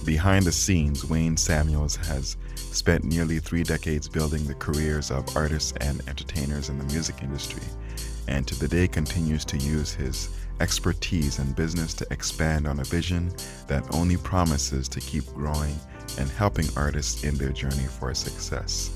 Behind the scenes, Wayne Samuels has spent nearly 3 decades building the careers of artists and entertainers in the music industry, and to the day continues to use his expertise in business to expand on a vision that only promises to keep growing and helping artists in their journey for success.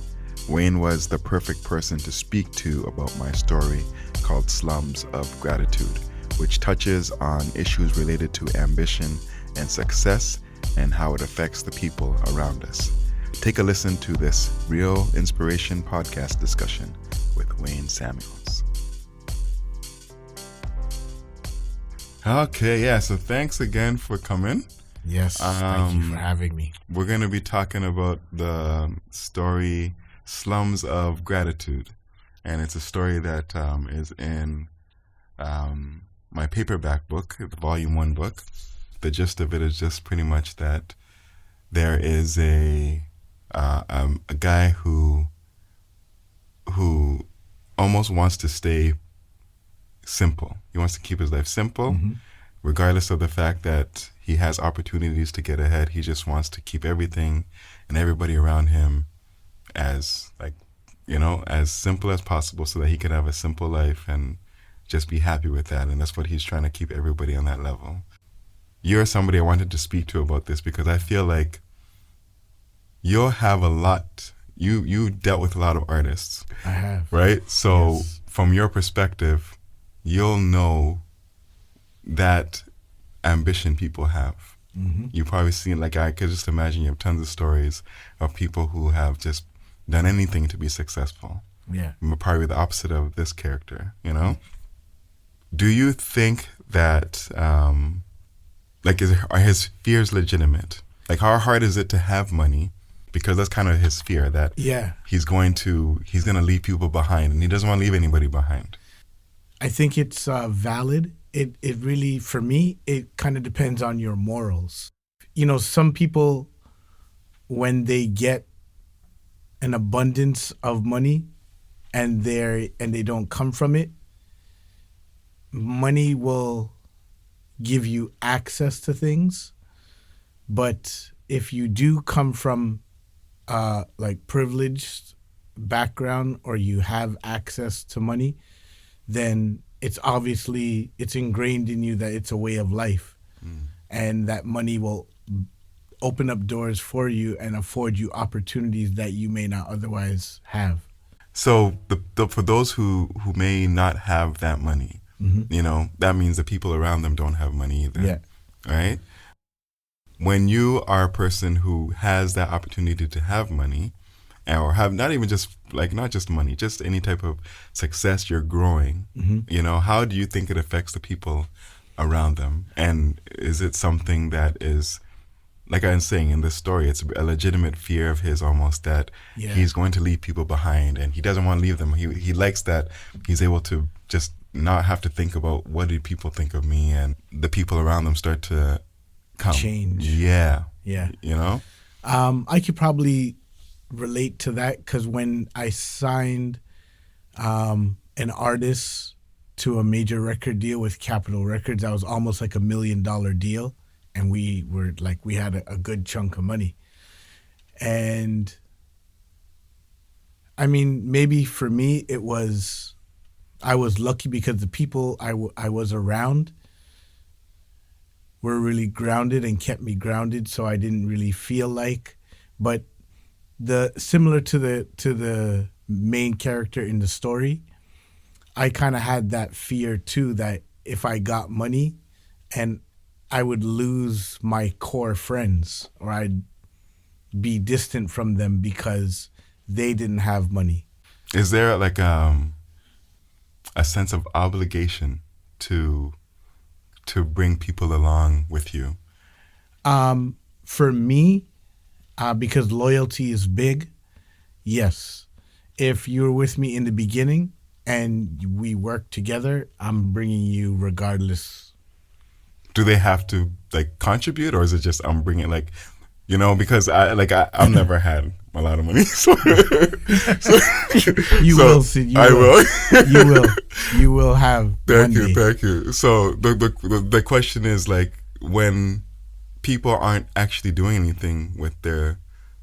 Wayne was the perfect person to speak to about my story called Slums of Gratitude, which touches on issues related to ambition and success and how it affects the people around us. Take a listen to this Real Inspiration podcast discussion with Wayne Samuels. Okay, yeah, so thanks again for coming. Yes, thank you for having me. We're going to be talking about the story Slums of Gratitude, and it's a story that is in my paperback book, the Volume 1 book. The gist of it is just pretty much that there is a guy who almost wants to stay simple. He wants to keep his life simple, regardless of the fact that he has opportunities to get ahead. He just wants to keep everything and everybody around him as as simple as possible so that he can have a simple life and just be happy with that. And that's what he's trying to keep everybody on that level. You're somebody I wanted to speak to about this because I feel like you'll have a lot. You dealt with a lot of artists. I have. Right? So Yes. From your perspective, you'll know that ambition people have. You've probably seen, I could just imagine you have tons of stories of people who have just done anything to be successful. Yeah. Probably the opposite of this character, Do you think that, are his fears legitimate? How hard is it to have money? Because that's kind of his fear, that he's going to leave people behind, and he doesn't want to leave anybody behind. I think it's valid. It really, for me, it kind of depends on your morals. Some people, when they get an abundance of money and they don't come from it, money will give you access to things. But if you do come from privileged background, or you have access to money, then it's ingrained in you that it's a way of life, and that money will open up doors for you and afford you opportunities that you may not otherwise have. So for those who may not have that money, that means the people around them don't have money either. Yeah. Right? When you are a person who has that opportunity to have money, or have not even just not just money, just any type of success, you're growing, how do you think it affects the people around them? And is it something that is, like I was saying in this story, it's a legitimate fear of his almost, that he's going to leave people behind and he doesn't want to leave them. He likes that he's able to just not have to think about what do people think of me, and the people around them start to come. Change. Yeah. Yeah. I could probably relate to that, because when I signed an artist to a major record deal with Capitol Records, that was almost like $1 million deal, and we had a good chunk of money. And I mean, maybe for me I was lucky because the people I was around were really grounded and kept me grounded, so I didn't really feel like. But similar to the main character in the story, I kind of had that fear too, that if I got money and I would lose my core friends, or I'd be distant from them because they didn't have money. Is there a sense of obligation to bring people along with you? For me, because loyalty is big, yes. If you're with me in the beginning and we work together, I'm bringing you regardless. Do they have to contribute, or is it just I'm bringing because I've never had a lot of money, so you will see. I will. You will have. Thank you. So the question is when people aren't actually doing anything with their,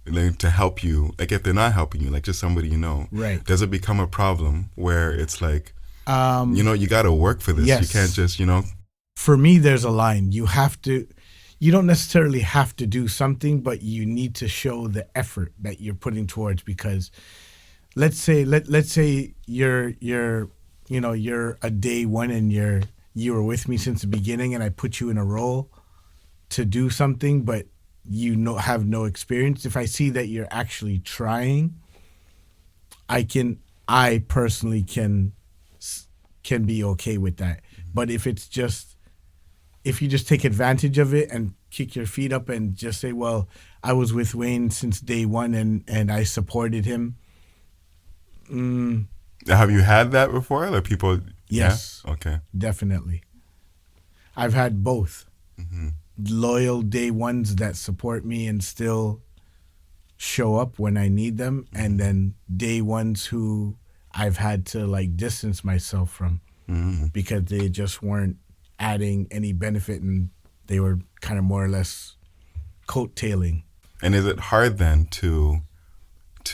like, to help you, like if they're not helping you, like just somebody you know, Right. does it become a problem where it's like, Um, you got to work for this. yes. You can't just, For me, there's a line. You don't necessarily have to do something, but you need to show the effort that you're putting towards. Because let's say you're a day one and you were with me since the beginning, and I put you in a role to do something, but have no experience. If I see that you're actually trying, I personally can be okay with that. But if you just take advantage of it and kick your feet up and just say, well, I was with Wayne since day one and I supported him. Have you had that before? Like people? Yes. Yeah? Okay. Definitely. I've had both. Mm-hmm. Loyal day ones that support me and still show up when I need them, Mm-hmm. and then day ones who I've had to like distance myself from because they just weren't adding any benefit and they were kind of more or less coattailing. And is it hard then to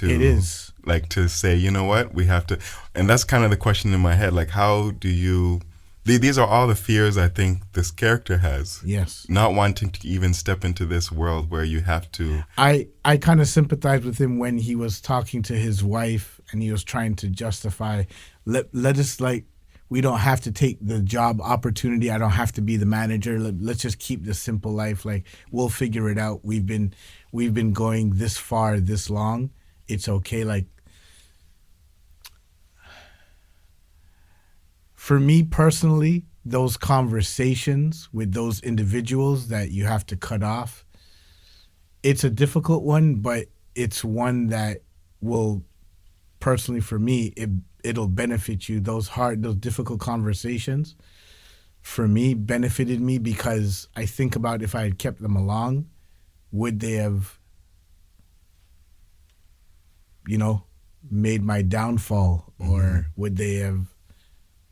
It is. like to say, you know what, we have to, and that's kind of the question in my head, like how do you, these are all the fears I think this character has. Yes. Not wanting to even step into this world where you have to. I kind of sympathized with him when he was talking to his wife and he was trying to justify, let us, like, we don't have to take the job opportunity. I don't have to be the manager. Let's just keep this simple life. Like, we'll figure it out. We've been going this far, this long. It's okay. Like, for me personally, those conversations with those individuals that you have to cut off, it's a difficult one, but it's one that will, personally for me, it'll benefit you. Those difficult conversations, for me, benefited me because I think about if I had kept them along, would they have, made my downfall, or would they have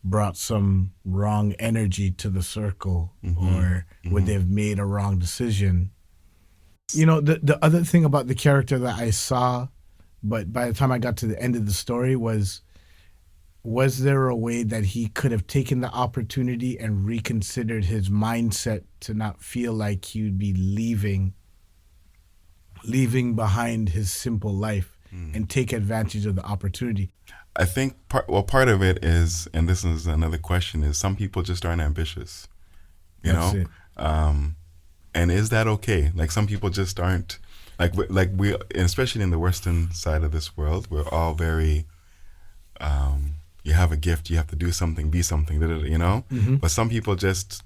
brought some wrong energy to the circle, or would they have made a wrong decision? The other thing about the character that I saw, but by the time I got to the end of the story, was there a way that he could have taken the opportunity and reconsidered his mindset to not feel like he would be leaving behind his simple life and take advantage of the opportunity? I think part of it is, and this is another question, is some people just aren't ambitious, That's know? it. And is that okay? Like some people just aren't, like we, especially in the Western side of this world, we're all very, you have a gift, you have to do something, be something, But some people just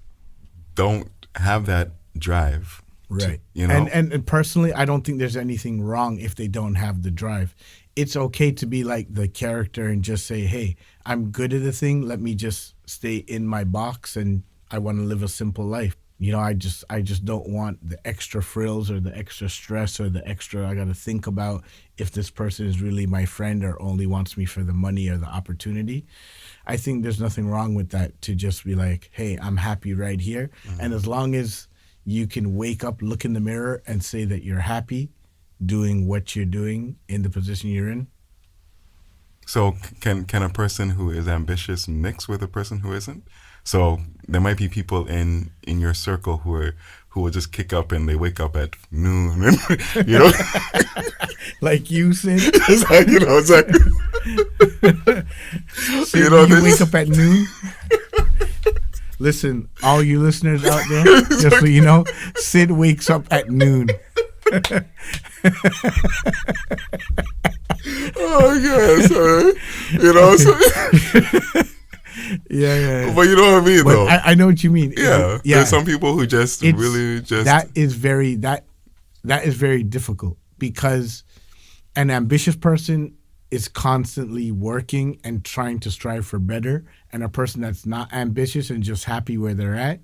don't have that drive. Right. To. And personally, I don't think there's anything wrong if they don't have the drive. It's okay to be like the character and just say, hey, I'm good at a thing. Let me just stay in my box and I want to live a simple life. I just don't want the extra frills or the extra stress or the extra, I got to think about if this person is really my friend or only wants me for the money or the opportunity. I think there's nothing wrong with that, to just be like, hey, I'm happy right here. And as long as you can wake up, look in the mirror and say that you're happy doing what you're doing in the position you're in. So can a person who is ambitious mix with a person who isn't? So there might be people in your circle who will just kick up and they wake up at noon, Like you, Sid. It's like, it's like, Sid, you wake up at noon. Listen, all you listeners out there, just so you know, Sid wakes up at noon. Oh yes, Yeah. But you know what I mean, though. I know what you mean. Yeah. There's some people who just really just that is very difficult, because an ambitious person is constantly working and trying to strive for better, and a person that's not ambitious and just happy where they're at,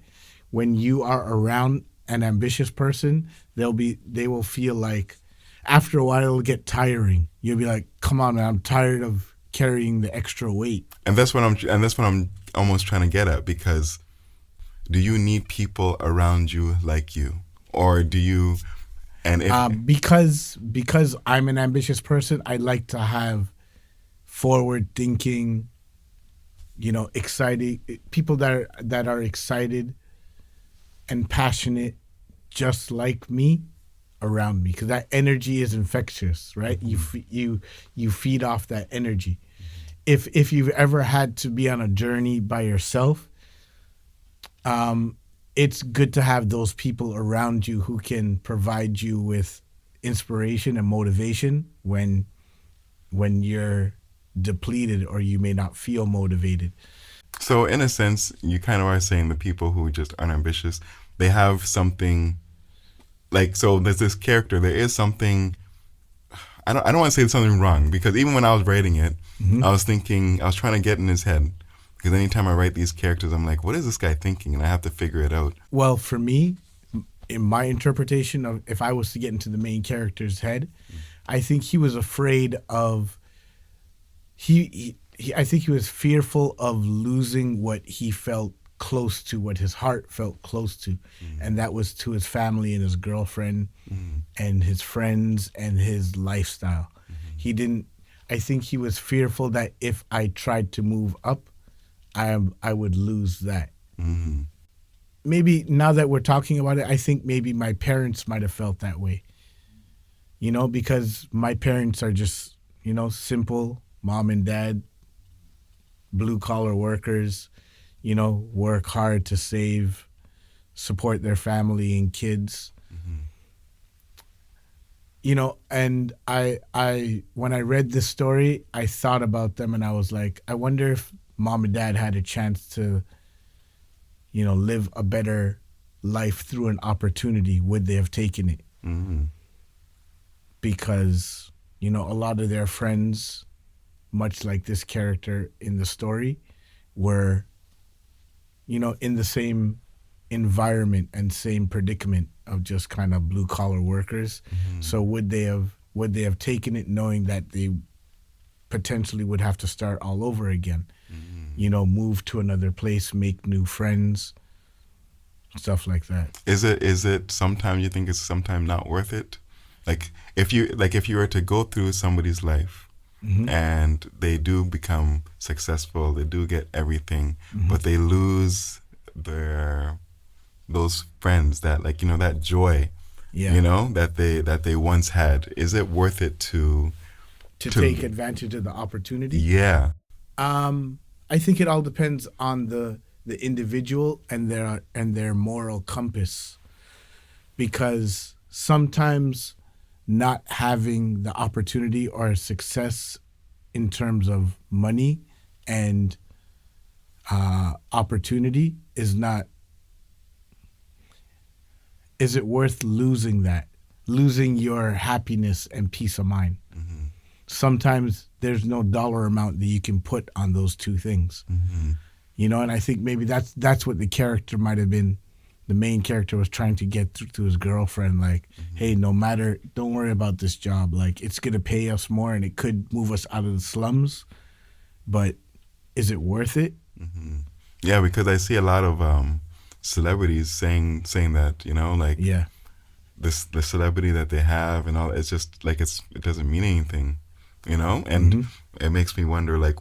when you are around an ambitious person, they will feel like after a while it'll get tiring. You'll be like, come on, man, I'm tired of carrying the extra weight. And that's what I'm almost trying to get at, because do you need people around you like you, or do you? And if Because I'm an ambitious person, I like to have forward thinking, exciting people that are excited and passionate, just like me, around me, because that energy is infectious, right? You feed off that energy. If you've ever had to be on a journey by yourself, it's good to have those people around you who can provide you with inspiration and motivation when you're depleted or you may not feel motivated. so, in a sense, you kind of are saying the people who just aren't ambitious, they have something like, so there's this character. There is something. I don't want to say there's something wrong, because even when I was writing it, I was thinking, I was trying to get in his head, because anytime I write these characters, I'm like, what is this guy thinking? And I have to figure it out. Well, for me, in my interpretation of if I was to get into the main character's head, I think he was afraid of I think he was fearful of losing what he felt close to, what his heart felt close to, and that was to his family and his girlfriend and his friends and his lifestyle. He didn't. I think he was fearful that if I tried to move up, I would lose that. Maybe now that we're talking about it, I think maybe my parents might have felt that way. Because my parents are just, simple mom and dad, blue collar workers, work hard to save, support their family and kids. And I when I read this story, I thought about them and I was like, I wonder if mom and dad had a chance to, live a better life through an opportunity, would they have taken it? Because, a lot of their friends, much like this character in the story, were, in the same environment and same predicament of just kind of blue collar workers. So would they have taken it knowing that they potentially would have to start all over again? Move to another place, make new friends, stuff like that. Is it sometimes you think it's sometimes not worth it? Like if you were to go through somebody's life and they do become successful, they do get everything, but they lose those friends, that that joy, that they once had. Is it worth it to take advantage of the opportunity? Yeah. I think it all depends on the individual and their moral compass, because sometimes not having the opportunity or success in terms of money and opportunity is it worth losing that? Losing your happiness and peace of mind. Sometimes there's no dollar amount that you can put on those two things. And I think maybe that's what the character might have been. The main character was trying to get through to his girlfriend, like, hey, don't worry about this job. Like, it's going to pay us more and it could move us out of the slums, but is it worth it? Yeah, because I see a lot of celebrities saying that, Yeah. the celebrity that they have and all, it's just like it doesn't mean anything, and it makes me wonder, like,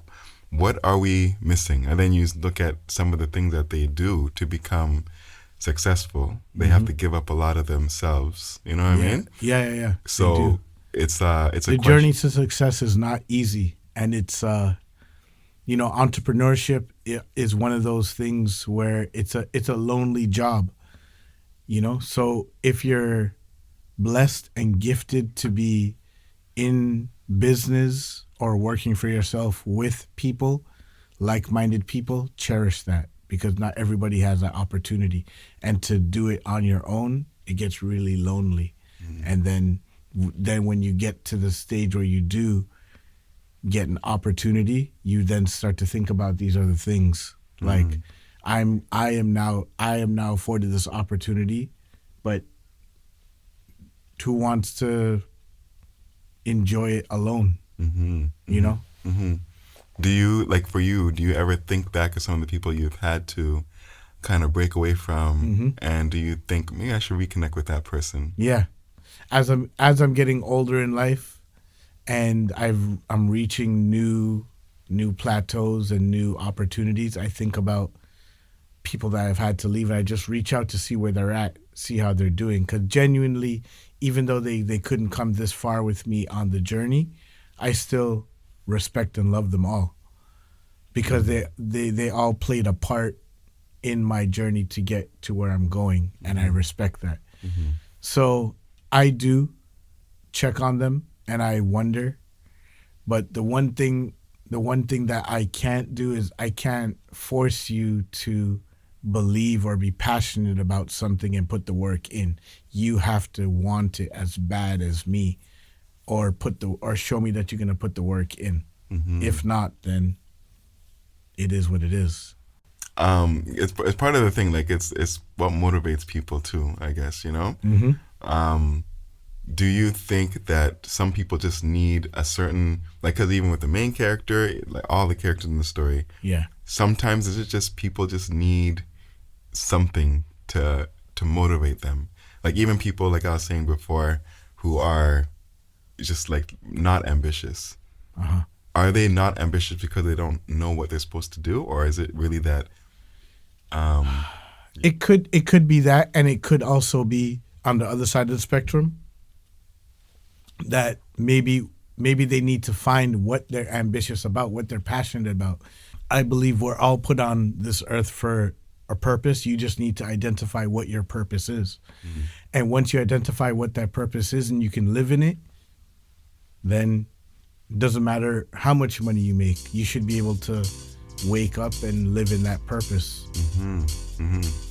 what are we missing? And then you look at some of the things that they do to become successful. They have to give up a lot of themselves. You know what I mean? Yeah. So it's a the journey to success is not easy, and it's entrepreneurship is one of those things where it's a lonely job. So if you're blessed and gifted to be in business or working for yourself with people, like-minded people, cherish that, because not everybody has that opportunity. And to do it on your own, it gets really lonely. And then when you get to the stage where you do get an opportunity, you then start to think about these other things. Like, I am now afforded this opportunity, but who wants to enjoy it alone? Do you, like, for you, do you ever think back of some of the people you've had to kind of break away from? Mm-hmm. And do you think maybe I should reconnect with that person? Yeah. As I'm getting older in life, and I'm reaching new plateaus and new opportunities, I think about people that I've had to leave, and I just reach out to see where they're at, see how they're doing. Because genuinely, even though they couldn't come this far with me on the journey, I still respect and love them all, because they all played a part in my journey to get to where I'm going, and I respect that. Mm-hmm. So I do check on them, and I wonder. But the one thing that I can't do is I can't force you to believe or be passionate about something and put the work in. You have to want it as bad as me, or show me that you're going to put the work in. Mm-hmm. If not, then it is what it is. It's part of the thing. Like it's what motivates people too, I guess, you know? Mm-hmm. Do you think that some people just need a certain, like, because even with the main character, like all the characters in the story, Yeah. sometimes is it just people just need something to motivate them? Like even people, like I was saying before, who are just like not ambitious. Uh-huh. Are they not ambitious because they don't know what they're supposed to do, or is it really that? It could be that, and it could also be on the other side of the spectrum, that maybe they need to find what they're ambitious about, what they're passionate about. I believe we're all put on this earth for a purpose. You just need to identify what your purpose is. Mm-hmm. And once you identify what that purpose is and you can live in it, then it doesn't matter how much money you make. You should be able to wake up and live in that purpose. Mm-hmm. Mm-hmm.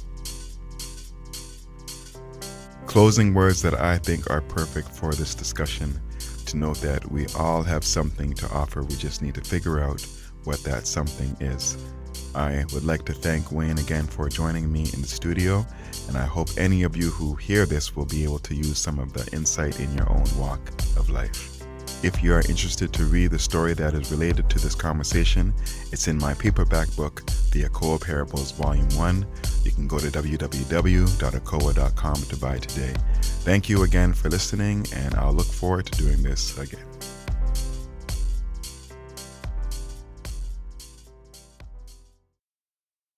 Closing words that I think are perfect for this discussion, to note that we all have something to offer. We just need to figure out what that something is. I would like to thank Wayne again for joining me in the studio, and I hope any of you who hear this will be able to use some of the insight in your own walk of life. If you are interested to read the story that is related to this conversation, it's in my paperback book, The Akoa Parables Volume 1. You can go to www.akoa.com to buy today. Thank you again for listening, and I'll look forward to doing this again.